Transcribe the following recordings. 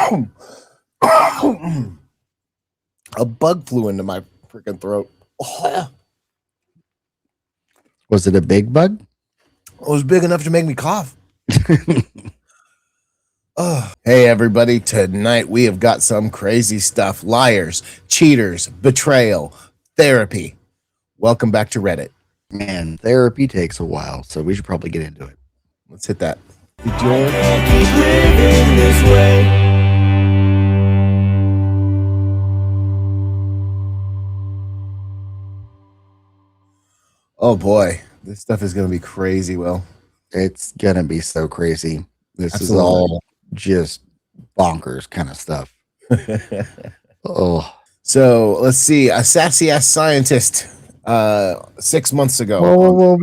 A bug flew into my freaking throat. Oh, Was it a big bug? it was big enough to make me cough. Hey, everybody. Tonight we have got some crazy stuff. Liars, cheaters, betrayal, therapy. Welcome back to Reddit. Man, therapy takes a while, so we should probably get into it. Let's hit that. Oh boy, this stuff is going to be crazy, Will. It's going to be so crazy. This Absolutely. is all just bonkers kind of stuff. Oh. So let's see. A sassy ass scientist 6 months ago. Whoa.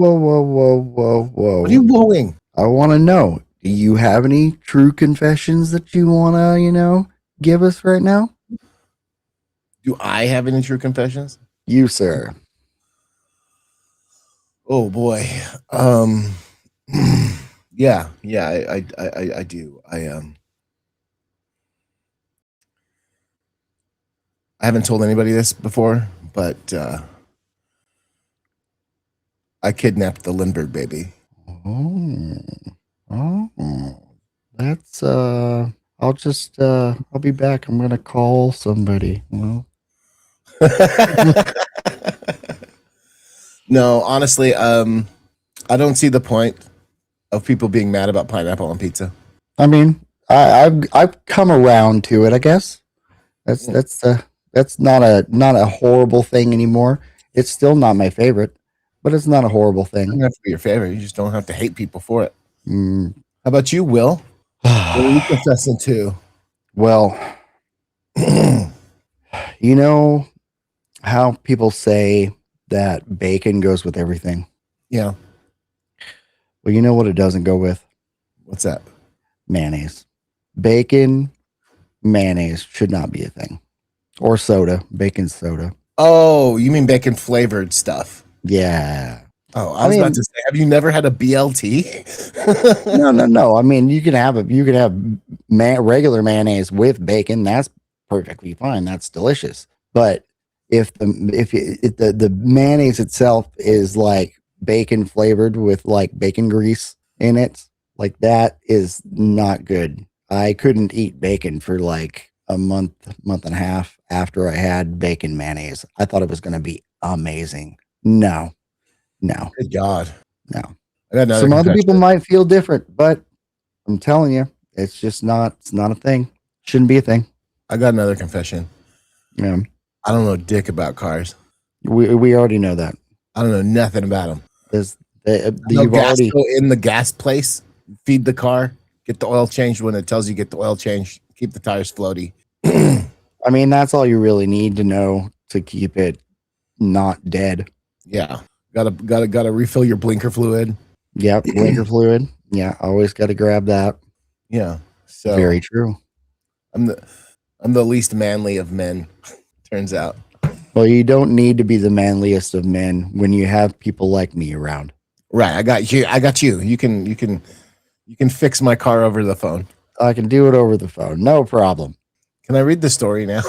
What are you wooing? I want to know, do you have any true confessions that you want to, give us right now? Do I have any true confessions? You, sir. Oh boy. Yeah, I do. I haven't told anybody this before, but I kidnapped the Lindbergh baby. Oh, that's I'll be back. I'm gonna call somebody. Well, no, honestly, I don't see the point of people being mad about pineapple on pizza. I mean, I've come around to it. I guess that's not a horrible thing anymore. It's still not my favorite, but it's not a horrible thing. It doesn't have to be your favorite. You just don't have to hate people for it. How about you, Will? What are you confessing to? Well, you know how people say that bacon goes with everything? Yeah. Well, you know what it doesn't go with? What's that? Mayonnaise. Bacon, mayonnaise should not be a thing. Or soda. Bacon soda. Oh, you mean bacon flavored stuff? Yeah. Oh, I was about to say, have you never had a BLT? No. I mean, you can have regular mayonnaise with bacon. That's perfectly fine. That's delicious. But if the mayonnaise itself is like bacon flavored with like bacon grease in it, like that is not good. I couldn't eat bacon for like a month and a half after I had bacon mayonnaise. I thought it was going to be amazing. No. Good God. No. Some other people might feel different, but I'm telling you, it's just it's not a thing. Shouldn't be a thing. I got another confession. Yeah. I don't know dick about cars. We already know that. I don't know nothing about them. You've already go in the gas place, feed the car, get the oil changed when it tells you get the oil changed, keep the tires floaty. I mean, that's all you really need to know to keep it not dead. Yeah. Gotta refill your blinker fluid. Yep, blinker fluid. Yeah, always got to grab that. Yeah. So very true. I'm the least manly of men, turns out. Well, you don't need to be the manliest of men when you have people like me around. Right. I got you. You can fix my car over the phone. I can do it over the phone. No problem. Can I read the story now?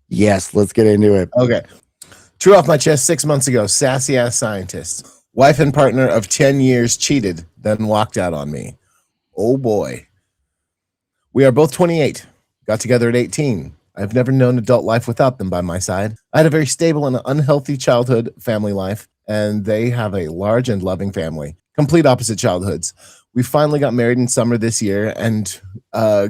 Yes, let's get into it. Okay. True off my chest 6 months ago, sassy ass scientist. Wife and partner of 10 years cheated, then walked out on me. Oh boy. We are both 28. Got together at 18. I've never known adult life without them by my side. I had a very stable and unhealthy childhood family life, and they have a large and loving family. Complete opposite childhoods. We finally got married in summer this year, and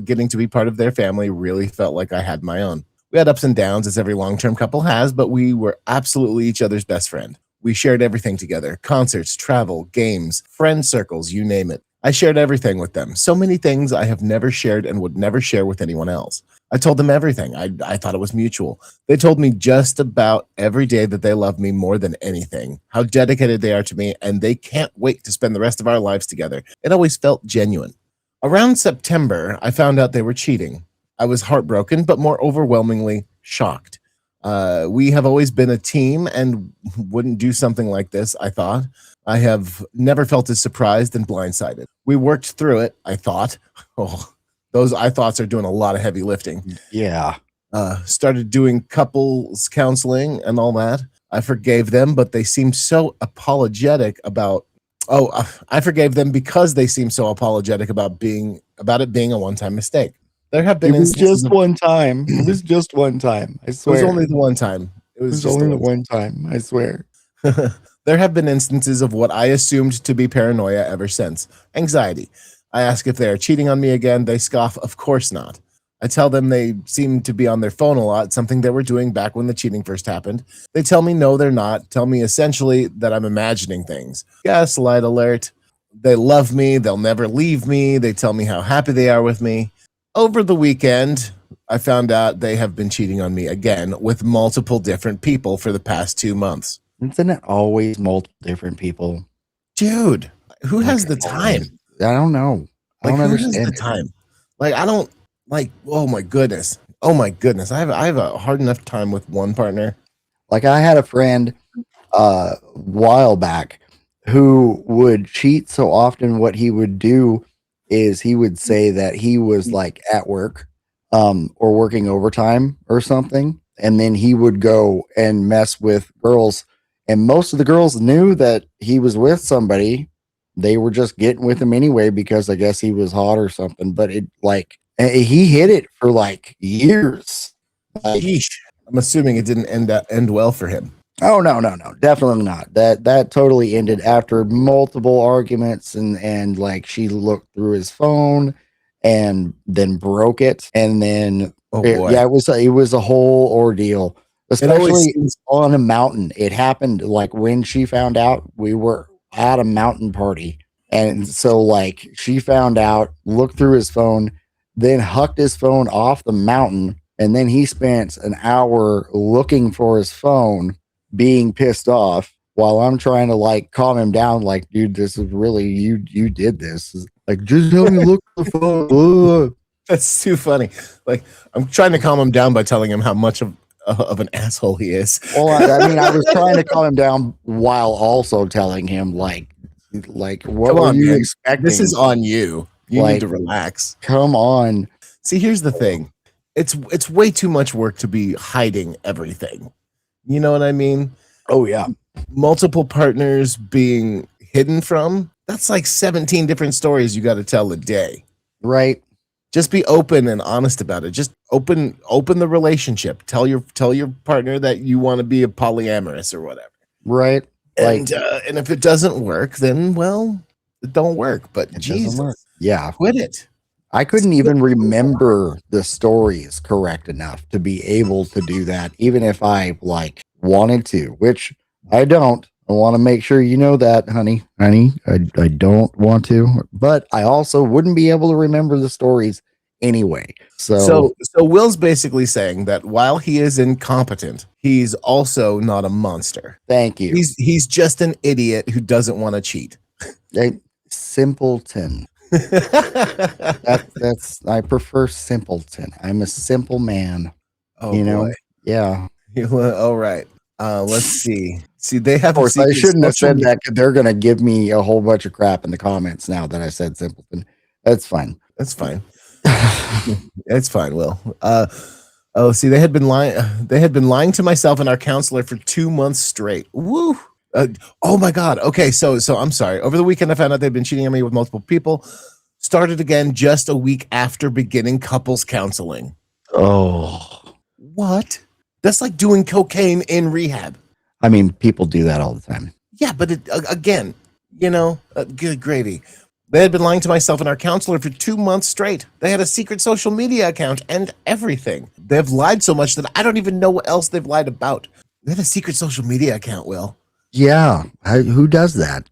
getting to be part of their family really felt like I had my own. We had ups and downs, as every long-term couple has, but we were absolutely each other's best friend. We shared everything together: concerts, travel, games, friend circles, you name it. I shared everything with them. So many things I have never shared and would never share with anyone else. I told them everything. I thought it was mutual. They told me just about every day that they love me more than anything, how dedicated they are to me, and they can't wait to spend the rest of our lives together. It always felt genuine. Around September, I found out they were cheating. I was heartbroken, but more overwhelmingly shocked. We have always been a team and wouldn't do something like this, I thought. I have never felt as surprised and blindsided. We worked through it, I thought. Oh, Those I thoughts are doing a lot of heavy lifting. Yeah. Started doing couples counseling and all that. I forgave them, but they seemed so apologetic about. I forgave them because they seemed so apologetic about it being a one-time mistake. There have been It was instances just of, one time. It was just one time. I it swear. was only the one time. It It was was just only the the one time. I swear. There have been instances of what I assumed to be paranoia ever since. Anxiety. I ask if they are cheating on me again. They scoff, of course not. I tell them they seem to be on their phone a lot, something they were doing back when the cheating first happened. They tell me no, they're not. Tell me essentially that I'm imagining things. Gaslight alert. They love me. They'll never leave me. They tell me how happy they are with me. Over the weekend, I found out they have been cheating on me again with multiple different people for the past 2 months. Isn't it always multiple different people? Dude, who has the time? I don't know. I Like, don't who has understand the time? Like, I don't like. Oh my goodness. Oh my goodness. I have a hard enough time with one partner. Like I had a friend a while back who would cheat so often. What he would do is he would say that he was like at work or working overtime or something, and then he would go and mess with girls, and most of the girls knew that he was with somebody. They were just getting with him anyway because I guess he was hot or something, but it like he hid it for like years. Like, Yeesh. I'm assuming it didn't end well for him. oh no, definitely not. That totally ended after multiple arguments, and like she looked through his phone and then broke it, and then Oh boy. it was a whole ordeal, It always especially seems on a mountain. It happened like when she found out. We were at a mountain party, and so like she found out, looked through his phone, then hucked his phone off the mountain, and then he spent an hour looking for his phone, being pissed off while I'm trying to like calm him down. Like, dude, this is really you did this. Like, just help me look for the phone. that's too funny. Like, I'm trying to calm him down by telling him how much of an asshole he is. Well, I mean, I was trying to calm him down while also telling him like what Come were on, you man. expecting? This is on you. You Like, need to relax. come on. See, here's the thing. It's way too much work to be hiding everything. You know what I mean? Oh yeah. Multiple partners being hidden from. That's like 17 different stories you got to tell a day. Right. Just be open and honest about it. Just open the relationship. Tell your partner that you want to be a polyamorous or whatever. Right. And and if it doesn't work, then well, it don't work. But It Jesus, doesn't work. Yeah. quit it. I couldn't even remember the stories correct enough to be able to do that, even if I like wanted to, which I don't. I want to make sure you know that, honey. I don't want to, but I also wouldn't be able to remember the stories anyway. So Will's basically saying that while he is incompetent, he's also not a monster. Thank you. He's just an idiot who doesn't want to cheat. A simpleton. That's I prefer simpleton. I'm a simple man. Oh, you know? boy. Yeah. All right. Let's see. See, they have. Of course, I shouldn't have said that. They're gonna give me a whole bunch of crap in the comments now that I said simpleton. That's fine. That's fine. It's fine, Will. See, they had been lying. They had been lying to myself and our counselor for 2 months straight. Woo. Oh my God. Okay, so I'm sorry. Over the weekend, I found out they'd been cheating on me with multiple people. Started again just a week after beginning couples counseling. Oh, what? That's like doing cocaine in rehab. I mean, people do that all the time. Yeah, but again, good gravy. They had been lying to myself and our counselor for 2 months straight. They had a secret social media account and everything. They've lied so much that I don't even know what else they've lied about. They had a secret social media account, Will. Yeah, who does that?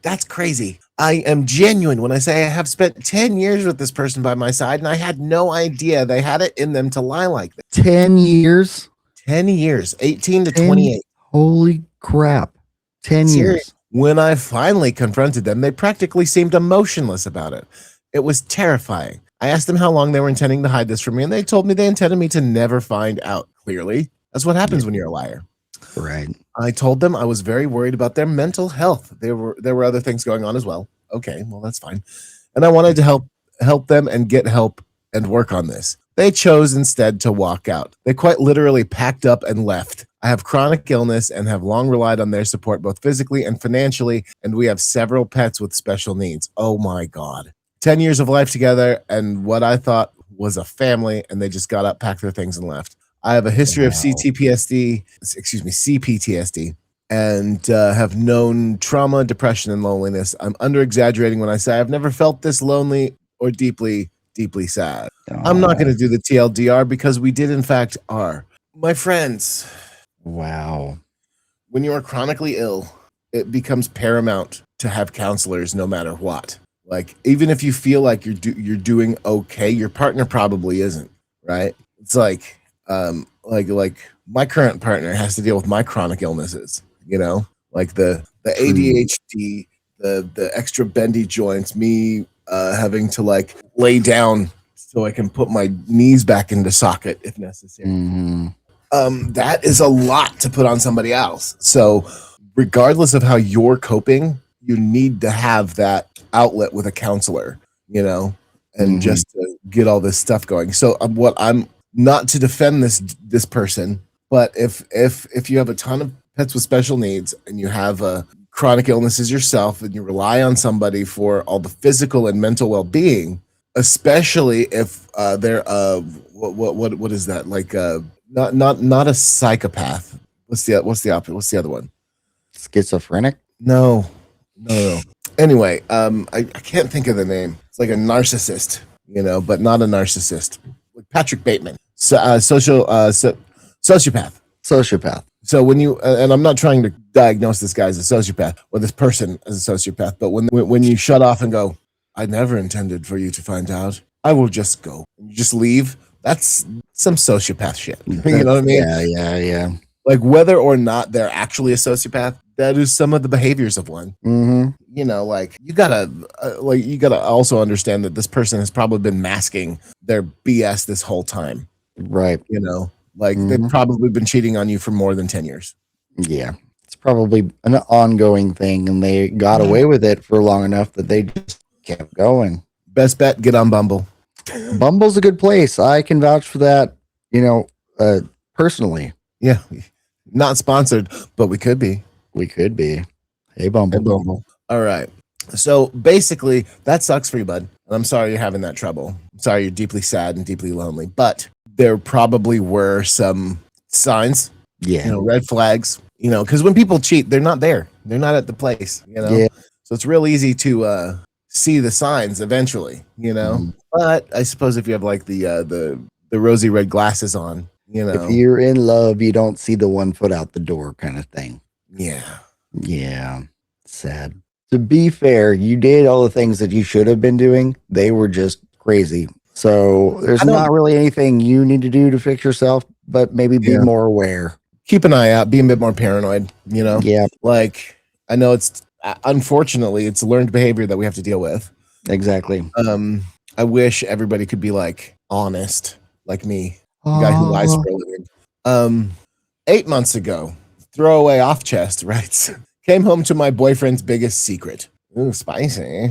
That's crazy. I am genuine when I say I have spent 10 years with this person by my side, and I had no idea they had it in them to lie like that. 10 years? 10 years, 18 to 28. Holy crap. 10 years. When I finally confronted them, they practically seemed emotionless about it. It was terrifying. I asked them how long they were intending to hide this from me, and they told me they intended me to never find out. Clearly, that's what happens when you're a liar. Right. I told them I was very worried about their mental health. There were other things going on as well. Okay, well, that's fine. And I wanted to help help them and get help and work on this. They chose instead to walk out. They quite literally packed up and left. I have chronic illness and have long relied on their support both physically and financially, and we have several pets with special needs. Oh my God. 10 years of life together and what I thought was a family, and they just got up, packed their things, and left. I have a history of CPTSD, and have known trauma, depression, and loneliness. I'm under-exaggerating when I say I've never felt this lonely or deeply, deeply sad. I'm not going to do the TLDR because we did, in fact, are. My friends. Wow. When you are chronically ill, it becomes paramount to have counselors no matter what. Like, even if you feel like you're doing okay, your partner probably isn't, right? It's like my current partner has to deal with my chronic illnesses, like the ADHD, the extra bendy joints, me having to like lay down so I can put my knees back into socket if necessary. Mm-hmm. That is a lot to put on somebody else. So regardless of how you're coping, you need to have that outlet with a counselor, and just to get all this stuff going. So what I'm not to defend this person, but if you have a ton of pets with special needs and you have chronic illnesses yourself and you rely on somebody for all the physical and mental well-being, especially if they're what is that, like not a psychopath. What's the opposite? What's the other one? Schizophrenic? No. Anyway, I can't think of the name. It's like a narcissist, but not a narcissist. Like Patrick Bateman, sociopath. Sociopath. So when you and I'm not trying to diagnose this guy as a sociopath or this person as a sociopath, but when you shut off and go, I never intended for you to find out. I will just go. You just leave. That's some sociopath shit. You know what I mean? Yeah. Like whether or not they're actually a sociopath, that is some of the behaviors of one. Mm-hmm. Like you gotta also understand that this person has probably been masking their BS this whole time. Right. They've probably been cheating on you for more than 10 years. Yeah. It's probably an ongoing thing, and they got away with it for long enough that they just kept going. Best bet, get on Bumble. Bumble's a good place. I can vouch for that, personally. Yeah. Not sponsored, but we could be. We could be. Hey, Bumble. All right. So basically, that sucks for you, bud. And I'm sorry you're having that trouble. I'm sorry you're deeply sad and deeply lonely. But there probably were some signs, red flags, because when people cheat, they're not there. They're not at the place, Yeah. So it's real easy to see the signs eventually, But I suppose if you have like the rosy red glasses on, if you're in love, you don't see the 1 foot out the door kind of thing. Yeah. Sad. To be fair, you did all the things that you should have been doing. They were just crazy. So there's not really anything you need to do to fix yourself, but maybe be more aware. Keep an eye out. Be a bit more paranoid, Yeah. Like, I know unfortunately, it's learned behavior that we have to deal with. Exactly. I wish everybody could be like honest, like me, the guy who lies for a living. 8 months ago, throwaway off chest writes, came home to my boyfriend's biggest secret. Ooh, spicy.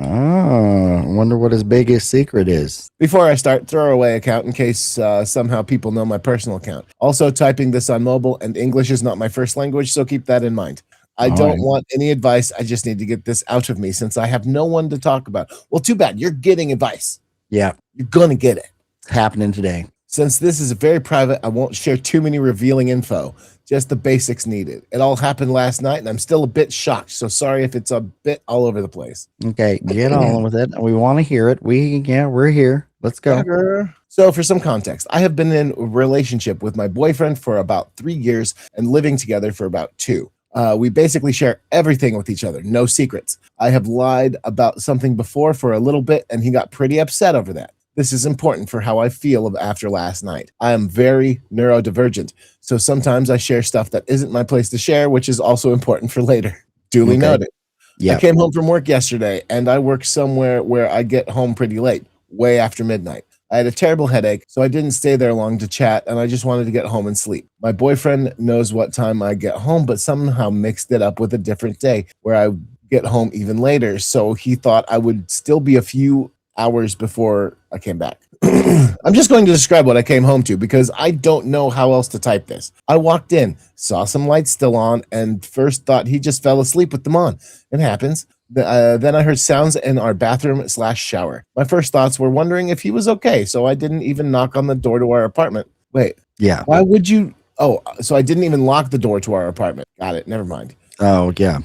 I wonder what his biggest secret is. Before I start, throwaway account in case somehow people know my personal account. Also typing this on mobile, and English is not my first language, so keep that in mind. I don't want any advice. I just need to get this out of me since I have no one to talk about. Well, too bad. You're getting advice. Yeah. You're going to get it. It's happening today. Since this is very private, I won't share too many revealing info. Just the basics needed. It all happened last night, and I'm still a bit shocked. So sorry if it's a bit all over the place. Okay, get on with it. We want to hear it. We're here. Let's go. So for some context, I have been in a relationship with my boyfriend for about 3 years and living together for about 2. We basically share everything with each other. No secrets. I have lied about something before for a little bit, and he got pretty upset over that. This is important for how I feel after last night. I am very neurodivergent, so sometimes I share stuff that isn't my place to share, which is also important for later. Duly noted. Yeah. I came home from work yesterday, and I work somewhere where I get home pretty late, way after midnight. I had a terrible headache, so I didn't stay there long to chat, and I just wanted to get home and sleep. My boyfriend knows what time I get home, but somehow mixed it up with a different day where I get home even later, so he thought I would still be a few hours before I came back. I'm just going to describe what I came home to because I don't know how else to type this. I walked in, saw some lights still on, and first thought he just fell asleep with them on. It happens. Then I heard sounds in our bathroom/shower. My first thoughts were wondering if he was okay, so I didn't even knock on the door to our apartment. Wait. Yeah. Why would you? Oh, so I didn't even lock the door to our apartment. Got it. Never mind. Oh, yeah.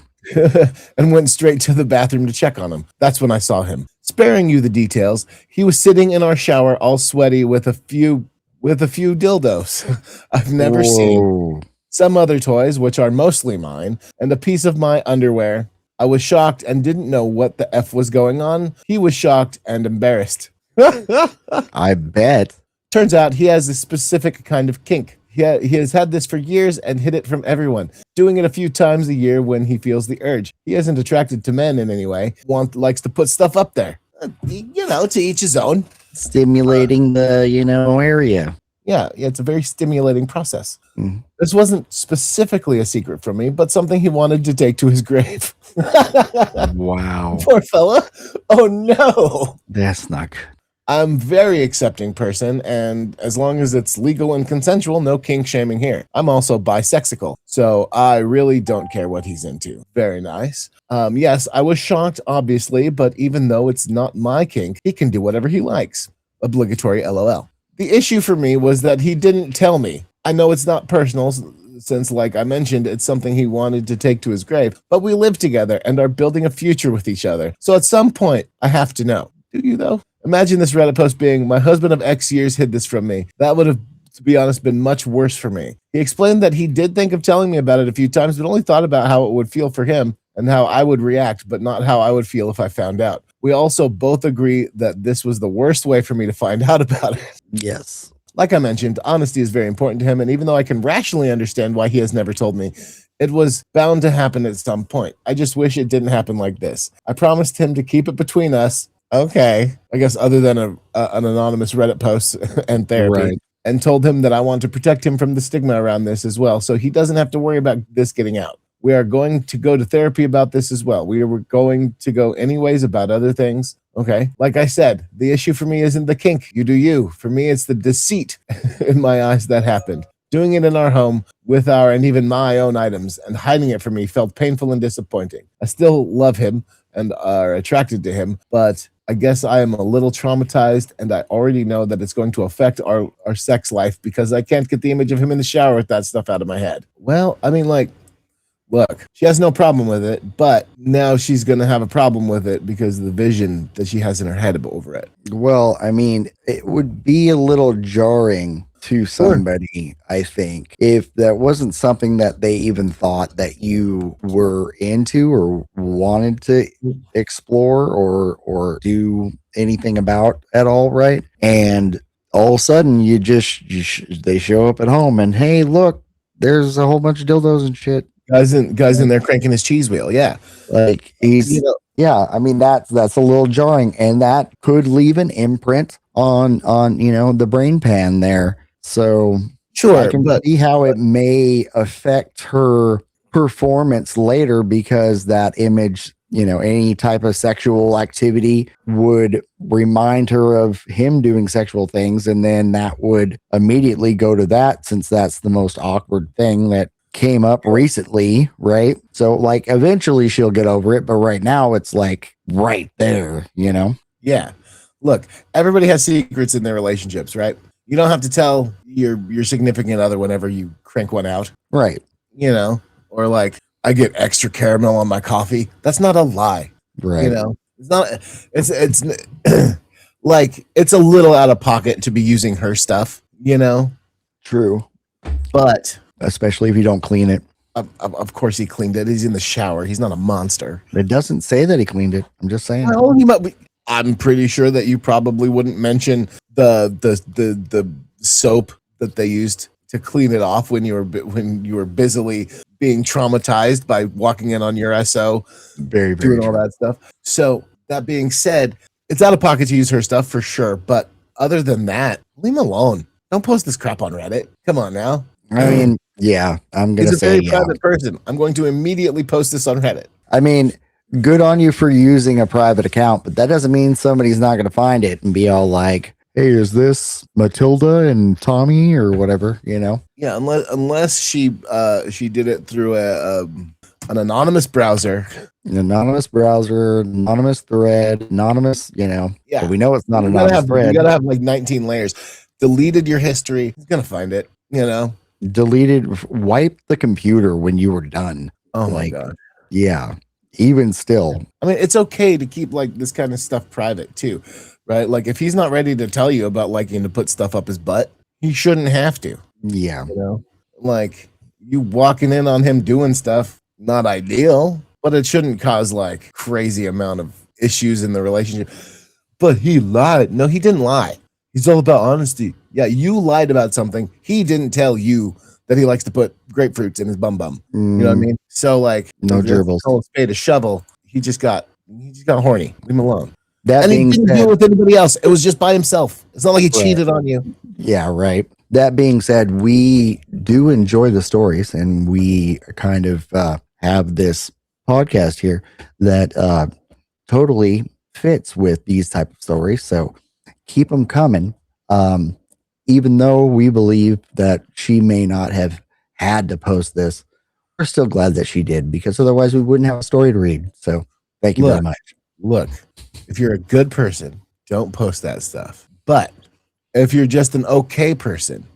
And went straight to the bathroom to check on him. That's when I saw him. Sparing you the details, he was sitting in our shower all sweaty with a few dildos I've never seen, some other toys, which are mostly mine, and a piece of my underwear. I was shocked and didn't know what the F was going on. He was shocked and embarrassed. I bet. Turns out he has a specific kind of kink. He has had this for years and hid it from everyone, doing it a few times a year when he feels the urge. He isn't attracted to men in any way. Likes to put stuff up there. To each his own. Stimulating the, area. Yeah, it's a very stimulating process. Mm-hmm. This wasn't specifically a secret from me, but something he wanted to take to his grave. Wow. Poor fella. Oh, no. That's not good. I'm very accepting person, and as long as it's legal and consensual, no kink shaming here. I'm also bisexical, so I really don't care what he's into. Very nice. Yes, I was shocked, obviously, but even though it's not my kink, he can do whatever he likes. Obligatory LOL. The issue for me was that he didn't tell me. I know it's not personal, since, like I mentioned, it's something he wanted to take to his grave, but we live together and are building a future with each other. So at some point, I have to know. Do you, though? Imagine this Reddit post being, my husband of X years hid this from me. That would have, to be honest, been much worse for me. He explained that he did think of telling me about it a few times, but only thought about how it would feel for him and how I would react, but not how I would feel if I found out. We also both agree that this was the worst way for me to find out about it. Yes. Like I mentioned, honesty is very important to him, and even though I can rationally understand why he has never told me, it was bound to happen at some point. I just wish it didn't happen like this. I promised him to keep it between us. Okay, I guess other than an anonymous Reddit post and therapy, Right. and told him that I want to protect him from the stigma around this as well, so he doesn't have to worry about this getting out. We are going to go to therapy about this as well. We are going to go anyways about other things. Okay, like I said, the issue for me isn't the kink. You do you. For me, it's the deceit in my eyes that happened. Doing it in our home with our and even my own items and hiding it from me felt painful and disappointing. I still love him and are attracted to him, but I guess I am a little traumatized, and I already know that it's going to affect our sex life because I can't get the image of him in the shower with that stuff out of my head. Well, I mean, like, look, she has no problem with it, but now she's going to have a problem with it because of the vision that she has in her head over it. Well, I mean, it would be a little jarring to somebody, I think, if that wasn't something that they even thought that you were into or wanted to explore or do anything about at all, right? And all of a sudden, they show up at home and, hey, look, there's a whole bunch of dildos and shit. Guys in there cranking his cheese wheel, yeah. Like yeah, I mean that's a little jarring, and that could leave an imprint on the brain pan there. So sure, I can see how it may affect her performance later because that image, any type of sexual activity would remind her of him doing sexual things, and then that would immediately go to that since that's the most awkward thing that came up recently, right? So like eventually she'll get over it, but right now it's like right there, Yeah. Look, everybody has secrets in their relationships, right? You don't have to tell your significant other whenever you crank one out. Right. Or like I get extra caramel on my coffee. That's not a lie. Right. It's not it's like it's a little out of pocket to be using her stuff, True. But especially if you don't clean it. Of course he cleaned it. He's in the shower. He's not a monster. It doesn't say that he cleaned it. I'm just saying. Well, he might be. I'm pretty sure that you probably wouldn't mention the soap that they used to clean it off when you were busily being traumatized by walking in on your SO, very doing true. all that stuff. So that being said, it's out of pocket to use her stuff for sure. But other than that, leave him alone. Don't post this crap on Reddit. Come on now. I mean, yeah, I'm gonna He's a say very private person. I'm going to immediately post this on Reddit. I mean, good on you for using a private account, but that doesn't mean somebody's not going to find it and be all like, hey, is this Matilda and Tommy or whatever, you know? Yeah, unless she did it through an anonymous browser. An anonymous browser, anonymous thread, anonymous, you know. Yeah. But we know it's not You anonymous thread. You gotta have like 19 layers. Deleted your history. He's gonna find it, you know. Deleted, wipe the computer when you were done. Oh my God. Yeah. Even still. I mean, it's okay to keep like this kind of stuff private too, right? Like if he's not ready to tell you about liking to put stuff up his butt, he shouldn't have to. Yeah. You know, like you walking in on him doing stuff, not ideal, but it shouldn't cause like crazy amount of issues in the relationship. But he lied. No, he didn't lie. He's all about honesty. Yeah, you lied about something. He didn't tell you that he likes to put grapefruits in his bum. You know what I mean? So like, no gerbils. Call a spade a shovel. He just got horny. Leave him alone. That and being he didn't said, deal with anybody else. It was just by himself. It's not like he cheated on you. Yeah, right. That being said, we do enjoy the stories, and we kind of have this podcast here that totally fits with these type of stories. So keep them coming. Even though we believe that she may not have had to post this, we're still glad that she did, because otherwise we wouldn't have a story to read. So thank you very much. Look, if you're a good person, don't post that stuff. But if you're just an okay person,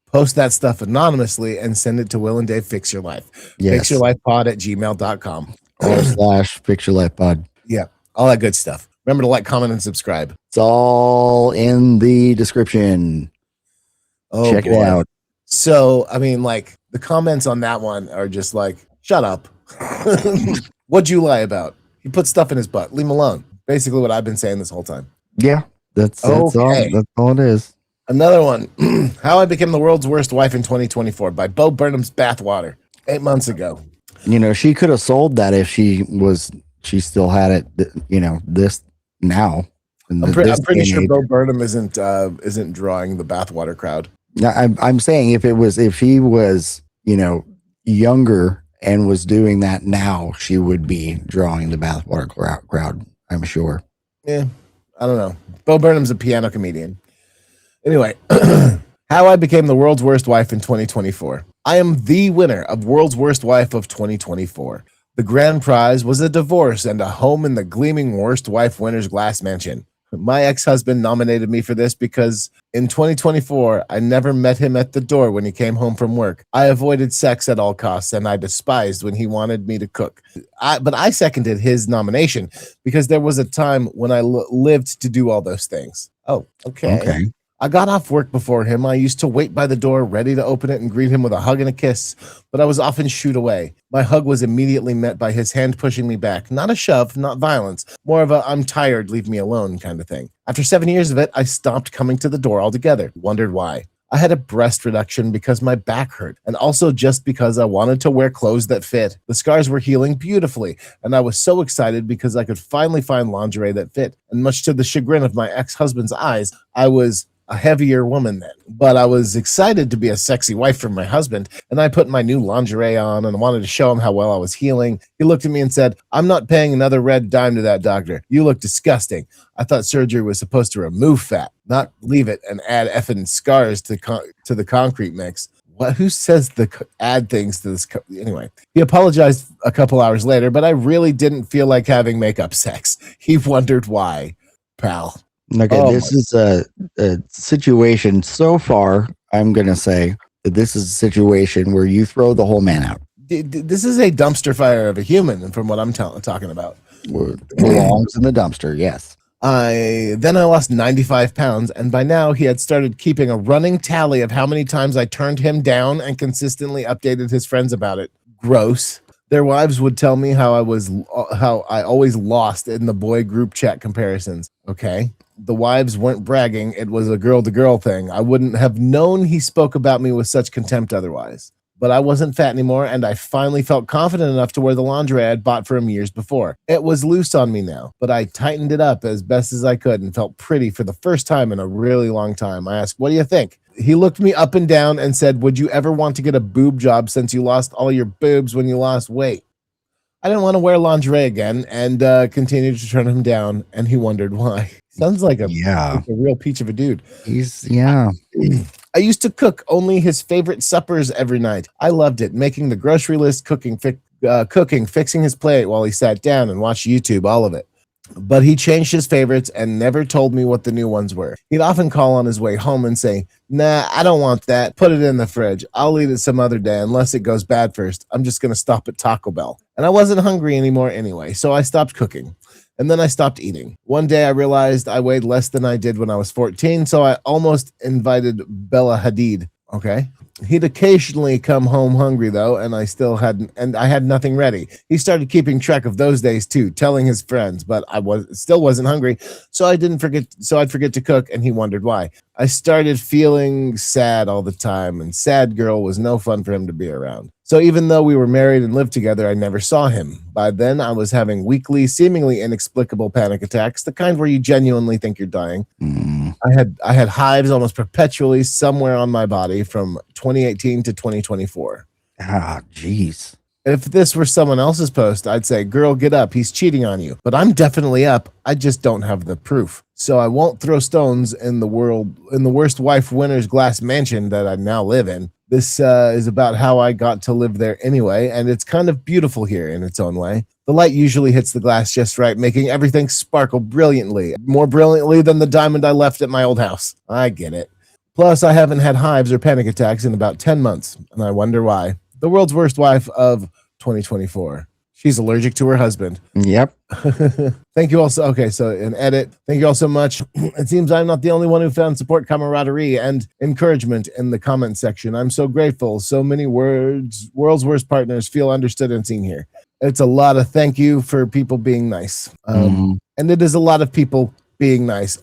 post that stuff anonymously and send it to Will and Dave Fix Your Life. Yes. fixyourlifepod@gmail.com. /fixyourlifepod. Yeah, all that good stuff. Remember to like, comment, and subscribe. It's all in the description. Oh, check it out. So, I mean, like, the comments on that one are just like, shut up. What'd you lie about? He put stuff in his butt. Leave him alone. Basically what I've been saying this whole time. Yeah, that's all it is. Another one. How I Became the World's Worst Wife in 2024 by Bo Burnham's Bathwater. 8 months ago. You know, she could have sold that if she still had it, you know, this now. I'm pretty sure Bo Burnham isn't drawing the bathwater crowd. I'm saying if he was, you know, younger and was doing that now, she would be drawing the bathwater crowd, I'm sure. Yeah, I don't know. Bo Burnham's a piano comedian. Anyway, How I Became the World's Worst Wife in 2024. I am the winner of World's Worst Wife of 2024. The grand prize was a divorce and a home in the gleaming Worst Wife winner's glass mansion. My ex-husband nominated me for this because in 2024, I never met him at the door when he came home from work. I avoided sex at all costs, and I despised when he wanted me to cook. But I seconded his nomination because there was a time when I lived to do all those things. Oh, okay. I got off work before him. I used to wait by the door, ready to open it and greet him with a hug and a kiss, but I was often shooed away. My hug was immediately met by his hand pushing me back. Not a shove, not violence, more of a I'm tired, leave me alone kind of thing. After 7 years of it, I stopped coming to the door altogether. Wondered why. I had a breast reduction because my back hurt, and also just because I wanted to wear clothes that fit. The scars were healing beautifully, and I was so excited because I could finally find lingerie that fit. And much to the chagrin of my ex-husband's eyes, I was a heavier woman then, but I was excited to be a sexy wife for my husband, and I put my new lingerie on and wanted to show him how well I was healing. He looked at me and said, I'm not paying another red dime to that doctor. You look disgusting. I thought surgery was supposed to remove fat, not leave it and add effing scars to the concrete mix. What? Who says add things to this? Anyway, he apologized a couple hours later, but I really didn't feel like having makeup sex. He wondered why, pal. Okay, this is a situation so far. I'm going to say that this is a situation where you throw the whole man out. This is a dumpster fire of a human, from what I'm talking about. Belongs in the dumpster, yes. I lost 95 pounds, and by now he had started keeping a running tally of how many times I turned him down and consistently updated his friends about it. Gross. Their wives would tell me how I always lost in the boy group chat comparisons. Okay. The wives weren't bragging. It was a girl-to-girl thing. I wouldn't have known he spoke about me with such contempt otherwise. But I wasn't fat anymore, and I finally felt confident enough to wear the lingerie I'd bought for him years before. It was loose on me now, but I tightened it up as best as I could and felt pretty for the first time in a really long time. I asked, what do you think? He looked me up and down and said, would you ever want to get a boob job since you lost all your boobs when you lost weight? I didn't want to wear lingerie again and continued to turn him down, and he wondered why. Sounds like a real peach of a dude. I used to cook only his favorite suppers every night. I loved it, making the grocery list, cooking, fixing his plate while he sat down and watched YouTube, all of it. But he changed his favorites and never told me what the new ones were. He'd often call on his way home and say, "Nah, I don't want that. Put it in the fridge. I'll eat it some other day unless it goes bad first. I'm just going to stop at Taco Bell." And I wasn't hungry anymore anyway, so I stopped cooking. And then I stopped eating. One day I realized I weighed less than I did when I was 14, so I almost invited Bella Hadid. Okay. He'd occasionally come home hungry though, and I had nothing ready. He started keeping track of those days too, telling his friends, but I still wasn't hungry, so I'd forget to cook, and he wondered why. I started feeling sad all the time, and sad girl was no fun for him to be around. So even though we were married and lived together, I never saw him. By then, I was having weekly, seemingly inexplicable panic attacks, the kind where you genuinely think you're dying. I had hives almost perpetually somewhere on my body from 2018 to 2024. Ah, jeez. If this were someone else's post, I'd say, "Girl, get up. He's cheating on you." But I'm definitely up. I just don't have the proof. So I won't throw stones in the worst wife winner's glass mansion that I now live in. This is about how I got to live there anyway, and it's kind of beautiful here in its own way. The light usually hits the glass just right, making everything sparkle brilliantly, more brilliantly than the diamond I left at my old house. I get it. Plus, I haven't had hives or panic attacks in about 10 months, and I wonder why. The world's worst wife of 2024. She's allergic to her husband. Yep. Thank you also. Okay, so an edit. Thank you all so much. It seems I'm not the only one who found support, camaraderie, and encouragement in the comment section. I'm so grateful. So many world's worst partners feel understood and seen here. It's a lot of thank you for people being nice. And it is a lot of people being nice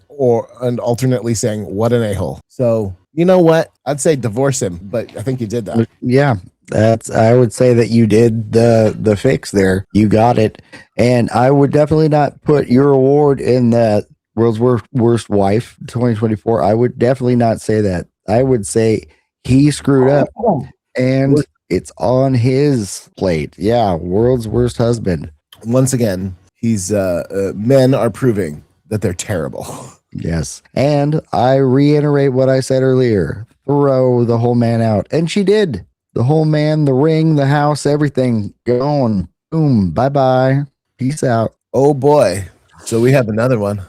and alternately saying, "What an a-hole." So, you know what? I'd say divorce him, but I think you did that. Yeah. I would say that you did the fix there. You got it. And I would definitely not put your award in the world's worst wife 2024. I would definitely not say that. I would say he screwed up and it's on his plate. Yeah. World's worst husband. Once again, men are proving that they're terrible. Yes. And I reiterate what I said earlier. Throw the whole man out. And she did. The whole man, the ring, the house, everything gone. Boom. Bye-bye. Peace out. Oh, boy. So we have another one.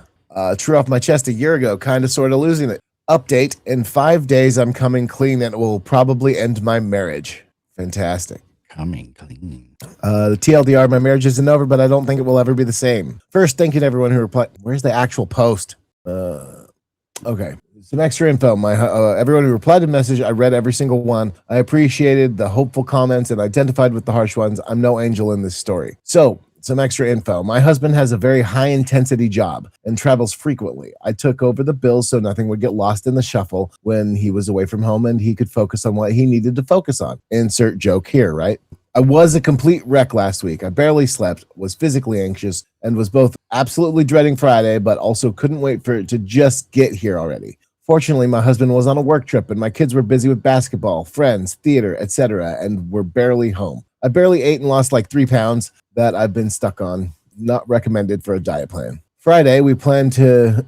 True off my chest a year ago, kind of sort of losing it. Update. In 5 days, I'm coming clean and it will probably end my marriage. Fantastic. Coming clean. The TLDR, my marriage isn't over, but I don't think it will ever be the same. First, thank you to everyone who replied. Where's the actual post? Okay. Some extra info. Everyone who replied to the message, I read every single one. I appreciated the hopeful comments and identified with the harsh ones. I'm no angel in this story. So, some extra info. My husband has a very high-intensity job and travels frequently. I took over the bills so nothing would get lost in the shuffle when he was away from home and he could focus on what he needed to focus on. Insert joke here, right? I was a complete wreck last week. I barely slept, was physically anxious, and was both absolutely dreading Friday, but also couldn't wait for it to just get here already. Fortunately, my husband was on a work trip and my kids were busy with basketball, friends, theater, etc., and were barely home. I barely ate and lost like 3 pounds that I've been stuck on. Not recommended for a diet plan. Friday, we plan to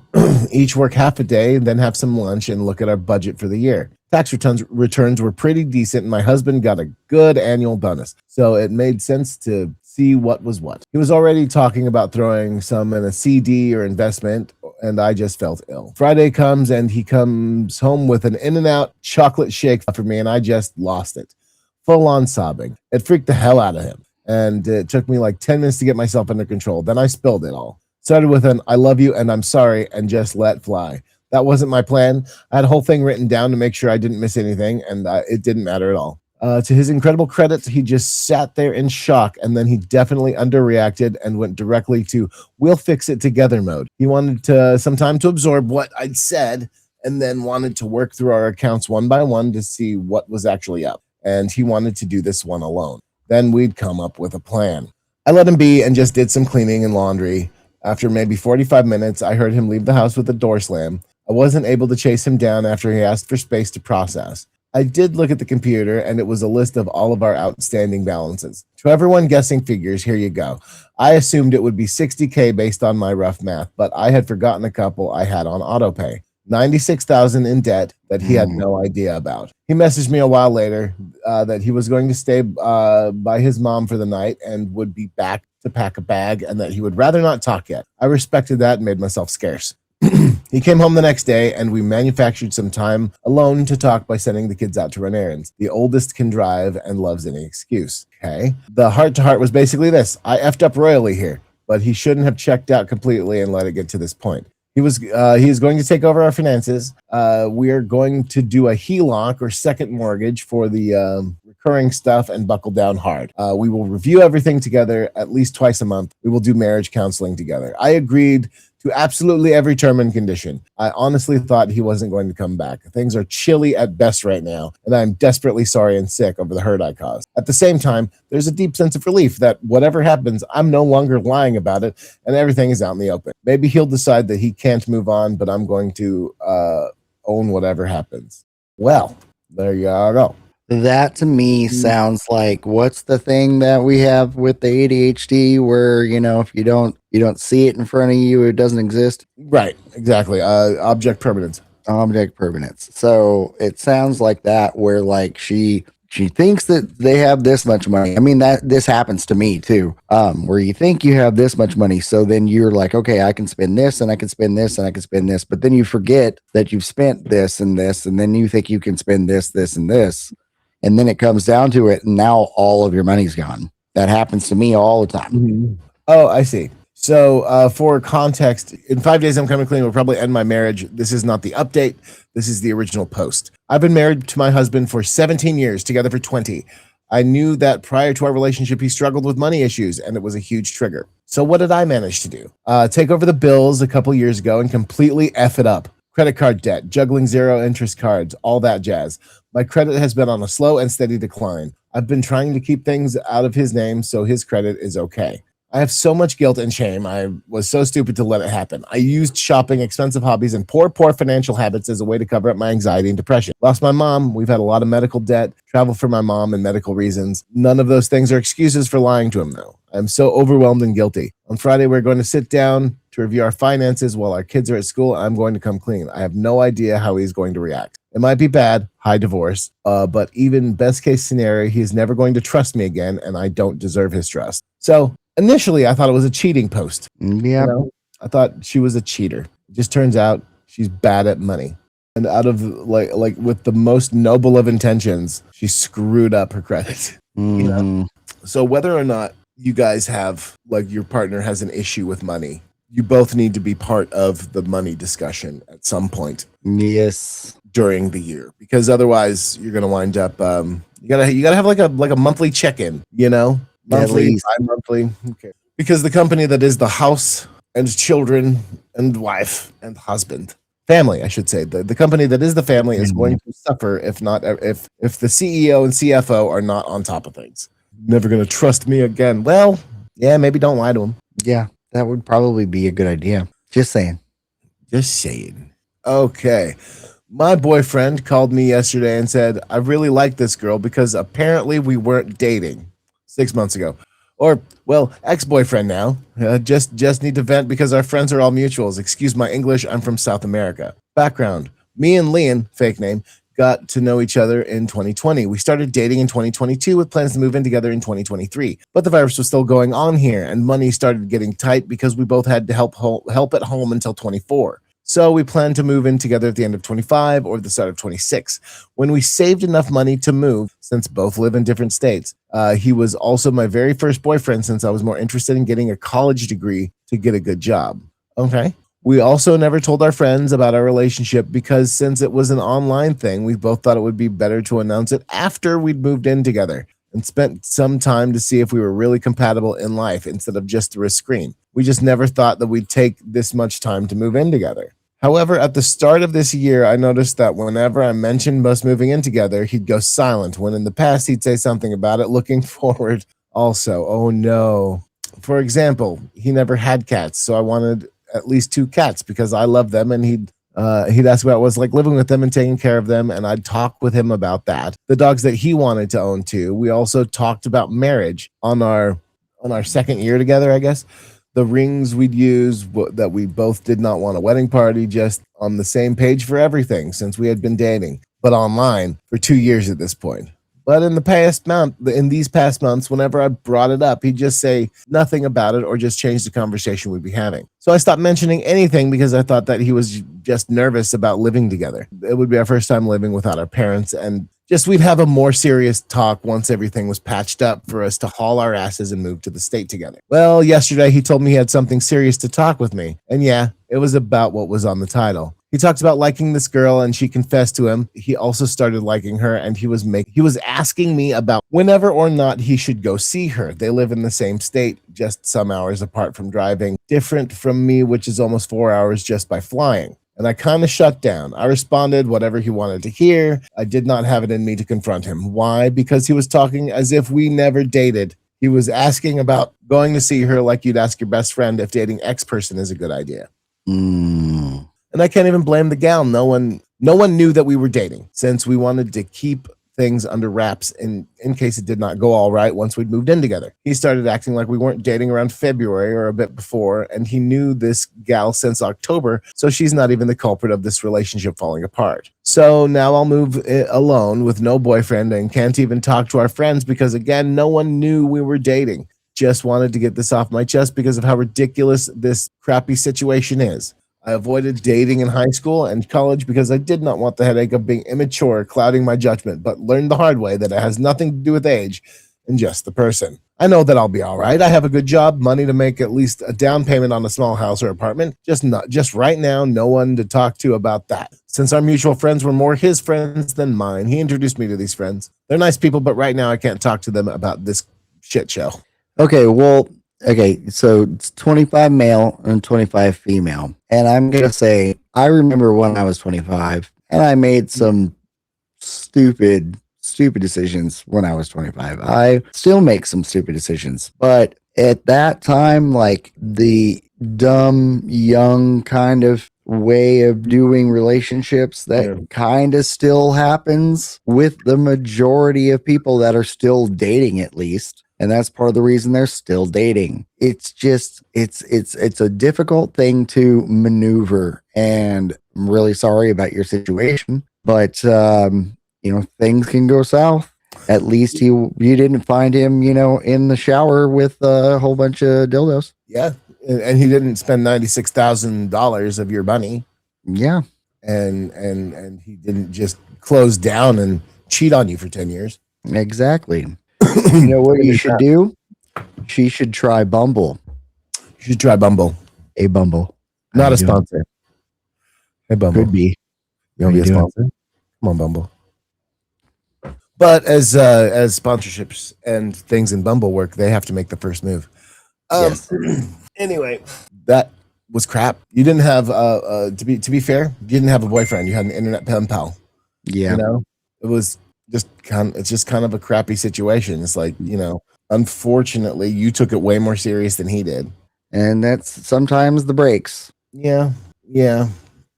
each work half a day, then have some lunch and look at our budget for the year. Tax returns were pretty decent and my husband got a good annual bonus, so it made sense to see what was what. He was already talking about throwing some in a CD or investment, and I just felt ill. Friday comes and he comes home with an In-N-Out chocolate shake for me, and I just lost it. Full on sobbing. It freaked the hell out of him, and it took me like 10 minutes to get myself under control. Then I spilled it all. Started with an "I love you and I'm sorry" and just let fly. That wasn't my plan. I had a whole thing written down to make sure I didn't miss anything, and it didn't matter at all. To his incredible credit, he just sat there in shock, and then he definitely underreacted and went directly to "we'll fix it together" mode. He wanted some time to absorb what I'd said, and then wanted to work through our accounts one by one to see what was actually up. And he wanted to do this one alone. Then we'd come up with a plan. I let him be and just did some cleaning and laundry. After maybe 45 minutes, I heard him leave the house with the door slam. I wasn't able to chase him down after he asked for space to process. I did look at the computer, and it was a list of all of our outstanding balances. To everyone guessing figures, here you go. I assumed it would be 60K based on my rough math, but I had forgotten a couple I had on autopay. 96,000 in debt that he had no idea about. He messaged me a while later that he was going to stay by his mom for the night and would be back to pack a bag, and that he would rather not talk yet. I respected that and made myself scarce. He came home the next day, and we manufactured some time alone to talk by sending the kids out to run errands. The oldest can drive and loves any excuse. Okay. The heart-to-heart was basically this: I effed up royally here, but he shouldn't have checked out completely and let it get to this point. He is going to take over our finances. We are going to do a HELOC or second mortgage for the recurring stuff and buckle down hard. We will review everything together at least twice a month. We will do marriage counseling together. I agreed to absolutely every term and condition. I honestly thought he wasn't going to come back. Things are chilly at best right now, and I'm desperately sorry and sick over the hurt I caused. At the same time, there's a deep sense of relief that whatever happens, I'm no longer lying about it, and everything is out in the open. Maybe he'll decide that he can't move on, but I'm going to own whatever happens. Well, there you go. That to me sounds like, what's the thing that we have with the ADHD where, if you don't see it in front of you, it doesn't exist? Right, exactly. Object permanence. Object permanence. So it sounds like that, where like she thinks that they have this much money. I mean, that this happens to me too, where you think you have this much money. So then you're like, okay, I can spend this and I can spend this and I can spend this. But then you forget that you've spent this and this. And then you think you can spend this, this, and this. And then it comes down to it, and now all of your money's gone. That happens to me all the time. Mm-hmm. Oh, I see. So for context, in 5 days, I'm coming clean. We'll probably end my marriage. This is not the update. This is the original post. I've been married to my husband for 17 years, together for 20. I knew that prior to our relationship, he struggled with money issues, and it was a huge trigger. So what did I manage to do? Take over the bills a couple years ago and completely F it up. Credit card debt, juggling zero interest cards, all that jazz. My credit has been on a slow and steady decline. I've been trying to keep things out of his name so his credit is okay. I have so much guilt and shame. I was so stupid to let it happen. I used shopping, expensive hobbies, and poor financial habits as a way to cover up my anxiety and depression. Lost my mom. We've had a lot of medical debt, travel for my mom and medical reasons. None of those things are excuses for lying to him, though. I'm so overwhelmed and guilty. On Friday, we're going to sit down to review our finances while our kids are at school. I'm going to come clean. I have no idea how he's going to react. It might be bad, high divorce, but even best case scenario, he's never going to trust me again, and I don't deserve his trust. So initially, I thought it was a cheating post. Yeah, I thought she was a cheater. It just turns out she's bad at money. And out of like with the most noble of intentions, she screwed up her credit. Mm-hmm. So whether or not you guys have, like, your partner has an issue with money, you both need to be part of the money discussion at some point. Yes. During the year, because otherwise you're gonna wind up you gotta have like a monthly check-in, monthly, bi-monthly. Okay. Because the company that is the house and children and wife and husband, family, I should say, the company that is the family is going to suffer if the CEO and CFO are not on top of things. Never gonna trust me again. Well, yeah, maybe don't lie to him. Yeah, that would probably be a good idea. Just saying. Okay. My boyfriend called me yesterday and said, I really like this girl because apparently we weren't dating 6 months ago. Or, well, ex-boyfriend now. Just need to vent because our friends are all mutuals. Excuse my English, I'm from South America. Background. Me and Leon, fake name, got to know each other in 2020. We started dating in 2022 with plans to move in together in 2023. But the virus was still going on here, and money started getting tight because we both had to help at home until 24. So we planned to move in together at the end of 25 or the start of 26. When we saved enough money to move, since both live in different states, he was also my very first boyfriend since I was more interested in getting a college degree to get a good job. Okay. We also never told our friends about our relationship because since it was an online thing, we both thought it would be better to announce it after we'd moved in together and spent some time to see if we were really compatible in life instead of just through a screen. We just never thought that we'd take this much time to move in together. However, at the start of this year, I noticed that whenever I mentioned us moving in together, he'd go silent, when in the past he'd say something about it looking forward also. Oh no. For example, he never had cats, so I wanted at least 2 cats because I love them, and he'd He'd ask about what it was like living with them and taking care of them, and I'd talk with him about that. The dogs that he wanted to own too. We also talked about marriage on our second year together, I guess. The rings we'd use, that we both did not want a wedding party, just on the same page for everything since we had been dating, but online for 2 years at this point. But in these past months, whenever I brought it up, he'd just say nothing about it or just change the conversation we'd be having. So I stopped mentioning anything because I thought that he was just nervous about living together. It would be our first time living without our parents, and just we'd have a more serious talk once everything was patched up for us to haul our asses and move to the state together. Well, yesterday he told me he had something serious to talk with me. And yeah, it was about what was on the title. He talked about liking this girl, and she confessed to him. He also started liking her, and he was asking me about whenever or not he should go see her. They live in the same state, just some hours apart from driving, different from me, which is almost 4 hours just by flying. And I kind of shut down. I responded whatever he wanted to hear. I did not have it in me to confront him. Why? Because he was talking as if we never dated. He was asking about going to see her like you'd ask your best friend if dating X person is a good idea. And I can't even blame the gal. No one knew that we were dating, since we wanted to keep things under wraps in case it did not go all right once we'd moved in together. He started acting like we weren't dating around February or a bit before, and he knew this gal since October, so she's not even the culprit of this relationship falling apart. So now I'll move alone with no boyfriend and can't even talk to our friends because, again, no one knew we were dating. Just wanted to get this off my chest because of how ridiculous this crappy situation is. I avoided dating in high school and college because I did not want the headache of being immature clouding my judgment, but learned the hard way that it has nothing to do with age and just the person. I know that I'll be all right. I have a good job, money to make at least a down payment on a small house or apartment. Just right now, no one to talk to about that. Since our mutual friends were more his friends than mine, he introduced me to these friends. They're nice people, but right now I can't talk to them about this shit show. Okay, so it's 25 male and 25 female. And I'm going to say, I remember when I was 25 and I made some stupid decisions when I was 25. I still make some stupid decisions. But at that time, like the dumb, young kind of way of doing relationships that kind of still happens with the majority of people that are still dating, at least. And that's part of the reason they're still dating. It's just, it's a difficult thing to maneuver. And I'm really sorry about your situation, but, things can go south. At least you didn't find him, in the shower with a whole bunch of dildos. Yeah. And he didn't spend $96,000 of your money. Yeah. And he didn't just close down and cheat on you for 10 years. Exactly. You know what you should do? She should try Bumble. You should try Bumble. A Bumble. Not a sponsor. Hey, Bumble. Could be. You want to be a sponsor? Come on, Bumble. But as sponsorships and things in Bumble work, they have to make the first move. Yes. Anyway, that was crap. You didn't have to be fair, you didn't have a boyfriend. You had an internet pen pal. Yeah. It was just kind of a crappy situation. It's like, unfortunately, you took it way more serious than he did. And that's sometimes the breaks. Yeah.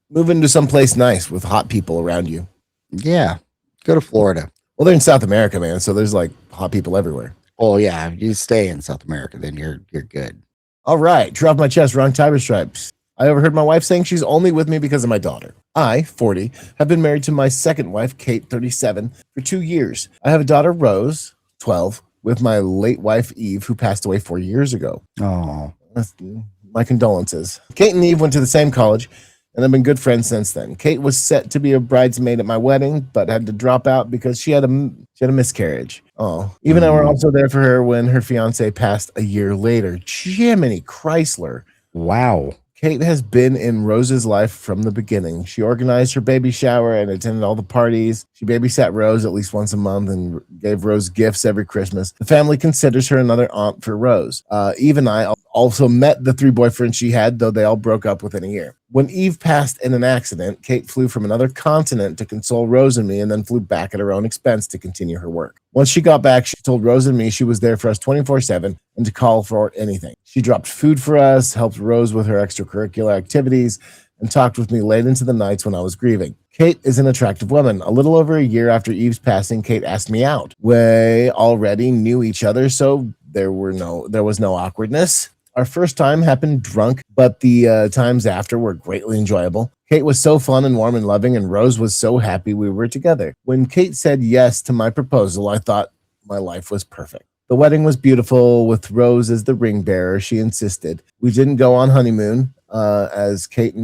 Move into someplace nice with hot people around you. Yeah. Go to Florida. Well, they're in South America, man. So there's like hot people everywhere. Oh yeah. You stay in South America, then you're good. All right. True off my chest, wrong tiger stripes. I overheard my wife saying she's only with me because of my daughter. I, 40, have been married to my second wife, Kate, 37, for 2 years. I have a daughter, Rose, 12, with my late wife, Eve, who passed away 4 years ago. Oh. My condolences. Kate and Eve went to the same college and have been good friends since then. Kate was set to be a bridesmaid at my wedding, but had to drop out because she had a miscarriage. Oh, even I were also there for her when her fiance passed a year later. Jiminy Chrysler. Wow. Kate has been in Rose's life from the beginning. She organized her baby shower and attended all the parties. She babysat Rose at least once a month and gave Rose gifts every Christmas. The family considers her another aunt for Rose. Eve and I also met the 3 boyfriends she had, though they all broke up within a year. When Eve passed in an accident, Kate flew from another continent to console Rose and me and then flew back at her own expense to continue her work. Once she got back, she told Rose and me she was there for us 24/7 and to call for anything. She dropped food for us, helped Rose with her extracurricular activities, and talked with me late into the nights when I was grieving. Kate is an attractive woman. A little over a year after Eve's passing, Kate asked me out. We already knew each other, so there was no awkwardness. Our first time happened drunk, but the times after were greatly enjoyable. Kate was so fun and warm and loving, and Rose was so happy we were together. When Kate said yes to my proposal, I thought my life was perfect. The wedding was beautiful with Rose as the ring bearer. She insisted. We didn't go on honeymoon, as Kate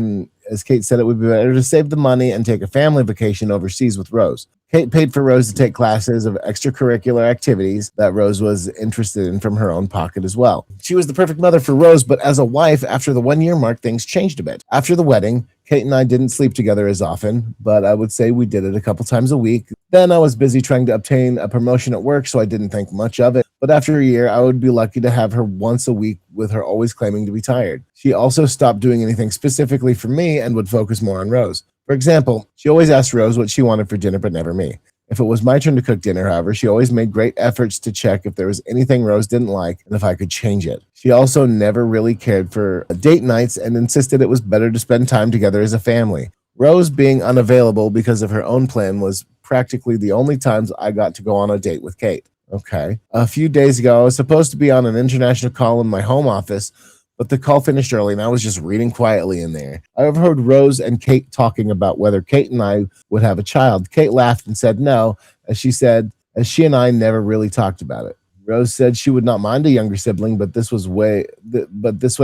said it would be better to save the money and take a family vacation overseas with Rose. Kate paid for Rose to take classes of extracurricular activities that Rose was interested in from her own pocket as well. She was the perfect mother for Rose, but as a wife, after the 1 year mark, things changed a bit. After the wedding, Kate and I didn't sleep together as often, but I would say we did it a couple times a week. Then I was busy trying to obtain a promotion at work, so I didn't think much of it. But after a year, I would be lucky to have her once a week, with her always claiming to be tired. She also stopped doing anything specifically for me and would focus more on Rose. For example, she always asked Rose what she wanted for dinner, but never me. If it was my turn to cook dinner, however, she always made great efforts to check if there was anything Rose didn't like and if I could change it. She also never really cared for date nights and insisted it was better to spend time together as a family. Rose being unavailable because of her own plan was practically the only times I got to go on a date with Kate. Okay. A few days ago, I was supposed to be on an international call in my home office, but the call finished early and I was just reading quietly in there. I overheard Rose and Kate talking about whether Kate and I would have a child. Kate laughed and said no, as she and I never really talked about it. Rose said she would not mind a younger sibling, but this way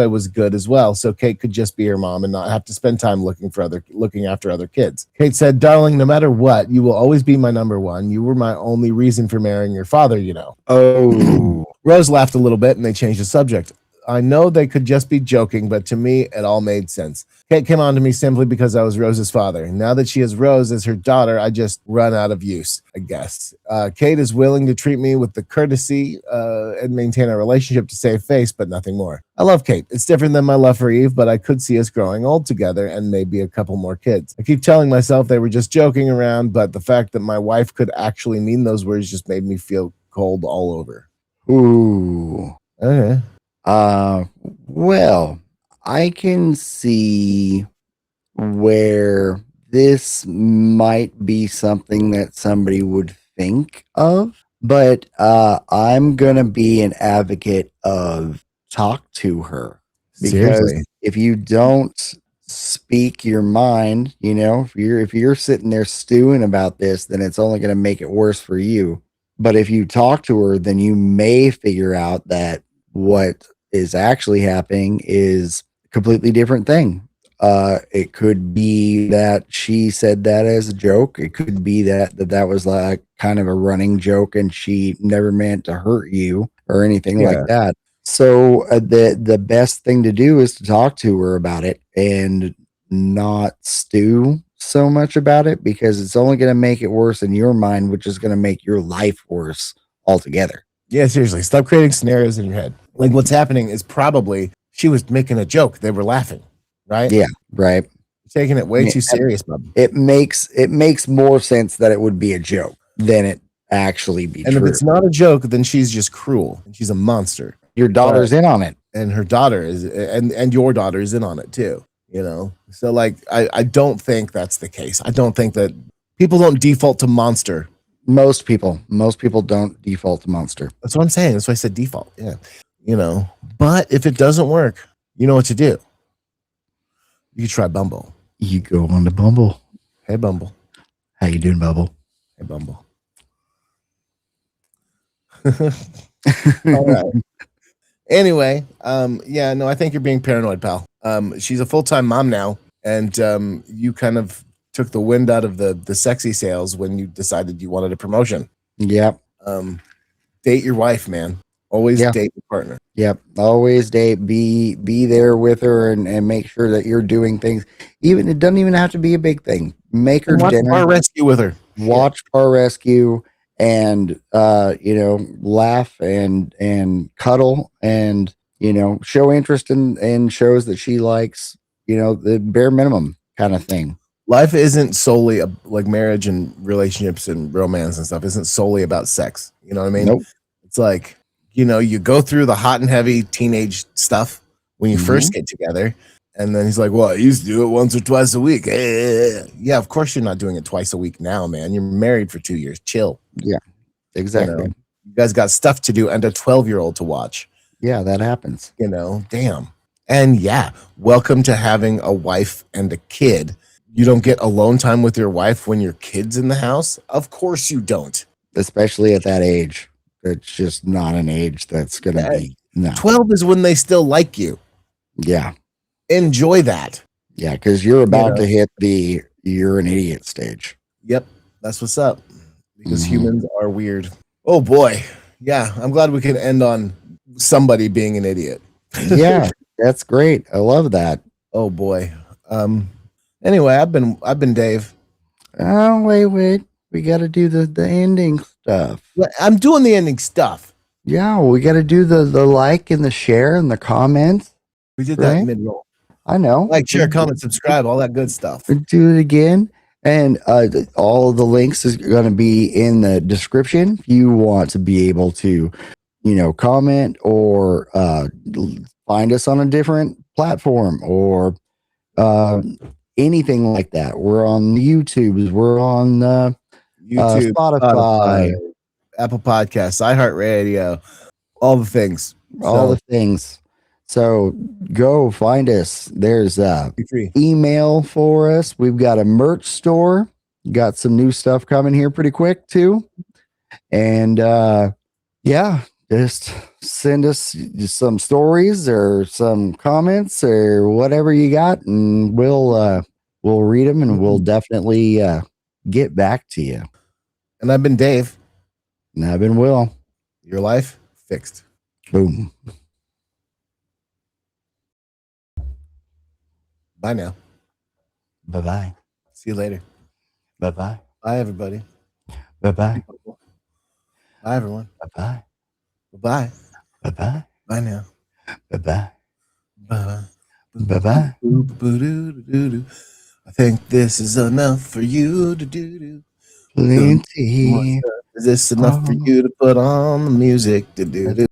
was good as well, so Kate could just be her mom and not have to spend time looking after other kids. Kate said, "Darling, no matter what, you will always be my number one. You were my only reason for marrying your father, you know." Oh. Rose laughed a little bit and they changed the subject. I know they could just be joking, but to me, it all made sense. Kate came on to me simply because I was Rose's father. Now that she has Rose as her daughter, I just run out of use, I guess. Kate is willing to treat me with the courtesy and maintain a relationship to save face, but nothing more. I love Kate. It's different than my love for Eve, but I could see us growing old together and maybe a couple more kids. I keep telling myself they were just joking around, but the fact that my wife could actually mean those words just made me feel cold all over. Ooh. Okay. Well, I can see where this might be something that somebody would think of, but I'm gonna be an advocate of talk to her, because Seriously. if you don't speak your mind, if you're sitting there stewing about this, then it's only going to make it worse for you. But if you talk to her, then you may figure out that what is actually happening is a completely different thing. It could be that she said that as a joke. It could be that was like kind of a running joke and she never meant to hurt you or anything like that. So the best thing to do is to talk to her about it and not stew so much about it, because it's only going to make it worse in your mind, which is going to make your life worse altogether. Yeah, seriously. Stop creating scenarios in your head. Like, what's happening is probably she was making a joke. They were laughing, right? Yeah, right. You're taking it way too serious, bub. It makes more sense that it would be a joke than it actually be and true. If it's not a joke, then she's just cruel. She's a monster. Your daughter's in on it. And her daughter is, and your daughter is in on it too, So like, I don't think that's the case. I don't think that people don't default to monster. Most people don't default to monster. That's what I'm saying. That's why I said default. Yeah. But if it doesn't work, you know what to do. You try Bumble. You go on to Bumble. Hey, Bumble. How you doing, Bumble? Hey, Bumble. All right. Anyway, I think you're being paranoid, pal. She's a full-time mom now, and you kind of took the wind out of the sexy sails when you decided you wanted a promotion. Yep. Date your wife, man. Always date your partner. Yep. Always date. Be there with her and make sure that you're doing things. Even it doesn't even have to be a big thing. Make her watch dinner. Bar Rescue with her. Watch Bar Rescue and laugh and cuddle and show interest in shows that she likes. The bare minimum kind of thing. Life isn't solely like marriage and relationships and romance and stuff isn't solely about sex. You know what I mean? Nope. It's like, you go through the hot and heavy teenage stuff when you first get together, And then he's like, well, I used to do it once or twice a week. Yeah, of course you're not doing it twice a week now, man. You're married for 2 years. Chill. Yeah, exactly. You know, you guys got stuff to do and a 12-year-old to watch. Yeah, that happens. You know, damn. And yeah, welcome to having a wife and a kid. You don't get alone time with your wife when your kid's in the house? Of course you don't. Especially at that age. It's just not an age that's going to be. No. 12 is when they still like you. Yeah. Enjoy that. Yeah, because you're about to hit the you're an idiot stage. Yep, that's what's up. Because humans are weird. Oh boy. Yeah, I'm glad we can end on somebody being an idiot. Yeah, that's great. I love that. Oh boy. Anyway, I've been Dave. Oh, wait. We got to do the ending stuff. I'm doing the ending stuff. Yeah, we got to do the like and the share and the comments. We did that mid-roll. I know. Like, share, comment, subscribe, all that good stuff. Do it again. And all of the links is going to be in the description. If you want to be able to, comment or find us on a different platform or anything like that. We're on YouTube. We're on YouTube, Spotify, Apple Podcasts, iHeartRadio, all the things. All the things. So go find us. There's email for us. We've got a merch store. Got some new stuff coming here pretty quick too. And just send us some stories or some comments or whatever you got, and we'll read them and we'll definitely get back to you. And I've been Dave. And I've been Will. Your life fixed. Boom. Bye now. Bye-bye. See you later. Bye-bye. Bye, everybody. Bye-bye. Bye, everyone. Bye-bye. Bye-bye. Bye-bye. Bye now. Bye-bye. Bye-bye. Bye-bye. I think this is enough for you to do. Plenty. Is this enough for you to put on the music to do?